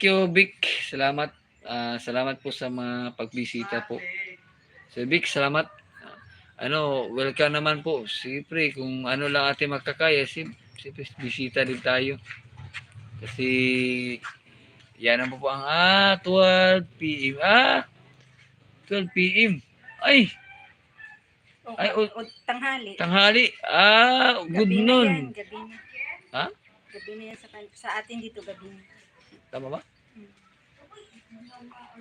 you, Vic. Salamat. Salamat po sa mga pagbisita po. So, Vic, salamat. Welcome naman po. Siyempre, kung ano lang ating makakaya, siyempre, bisita din tayo. Kasi, yan ang po ang 12 p.m. 12 p.m. Ay, ay, O tanghali. tanghali. Good Gabi na noon. yan, gabi na. Ha? Gabi na yan sa atin dito, gabi na. Tama ba?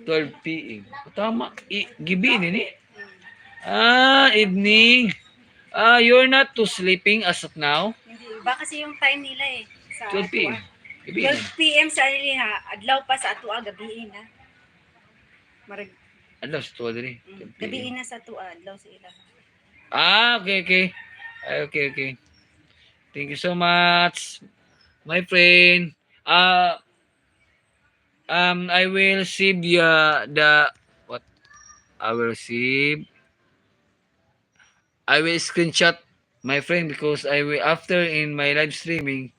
12 p.m. Tama. Gibi nini. Evening. You're not too sleeping as of now? Hindi, iba kasi yung time nila eh. Sa 12 p.m. Gabi 12 p.m. sa nila, adlaw pa sa atua, gabi na. Marag, Adlaw sa tuwa diri. gabi na sa atua, adlaw sa ila. Okay. Okay. Thank you so much, my friend. I will save the what? I will save. I will screenshot my friend because I will after in my live streaming.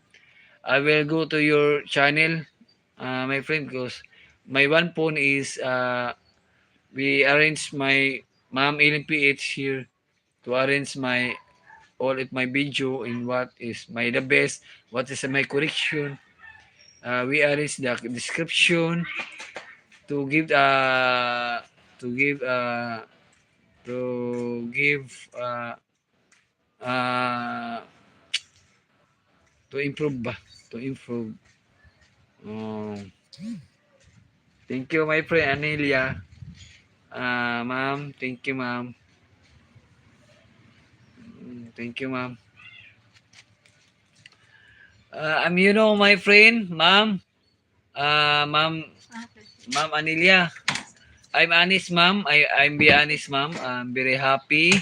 I will go to your channel, my friend, because my one phone is we arrange my mom LMPH here to arrange my all of my video in what is my the best, what is my correction. We arrange the description to give to give to give uh, to improve ba to improve. Thank you, my friend Anelia. Ma'am, thank you, ma'am. Thank you, ma'am. My friend, ma'am. Ma'am Anelia. I'm honest, ma'am. I'm be honest, ma'am. I'm very happy.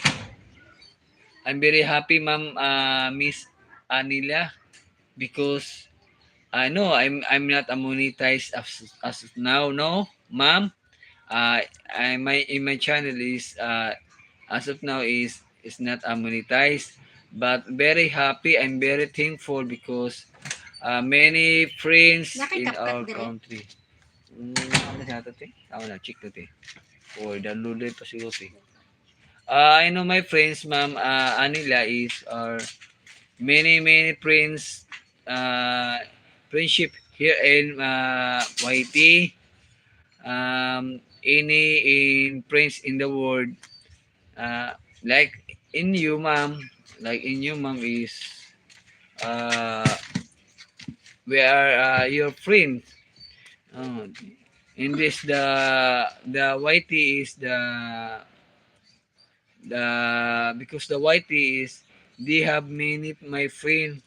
I'm very happy, ma'am, Miss Anelia, because I know I'm not a monetized as of now, no, ma'am. My channel is as of now is not monetized, but very happy. I'm very thankful because many friends in our country. Ano na ito, te? Tama na, check to, te. Or download ito siguro, te. I know my friends, ma'am, Anila is many friends, friendship here in YT. Any in friends in the world, like in you, ma'am, is we are your friends. In this the YT is the because the YT is they have many my friend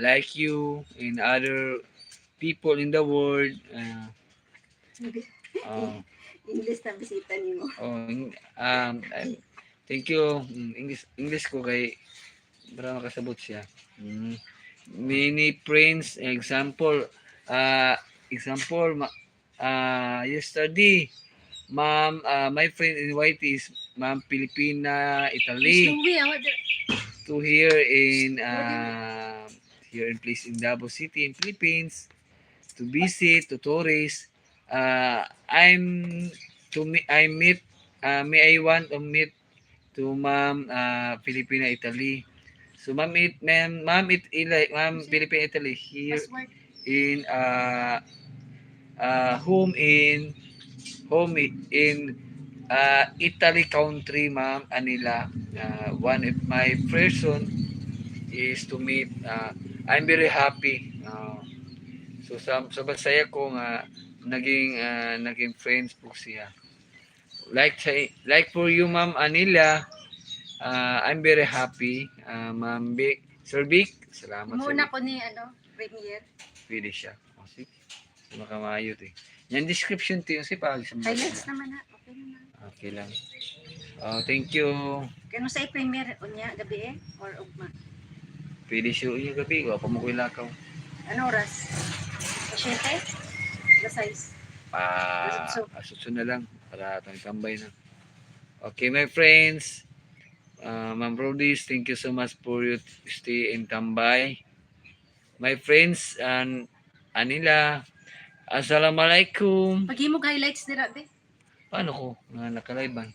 like you and other people in the world. English na bisita niyo. Thank you. English ko kay para makasabot siya. Many friends, example, yesterday, ma'am, my friend in YT is ma'am Filipina, Italy. To here in place in Davao City in Philippines to visit to tourist. I meet may I want to meet to ma'am Filipina, Italy. So ma'am Filipina, Italy here in home in Italy country, ma'am Anila. One of my person is to meet. I'm very happy. So sa saya ko nga naging friends po siya. Like for you, ma'am Anila, I'm very happy. Ma'am Vic, Sir Vic, salamat sa Muna ko ni Premier. pili siya. Sige. Makamayo to. Yan description to yung sipag. Highlights naman na. Okay naman. Okay lang. Thank you. Kano sa Premier unya gabi or ugma? Pili siya yung gabi. Wapa mo ko ilakaw. Ano oras? 7? Alas 6. Asutso na lang. Para itong tambay na. Okay, my friends. Ma'am Brodis, thank you so much for your stay in Tambay. My friends and Anila, Assalamualaikum. Paghimog highlights dira be. Paano ko nga nakalive man?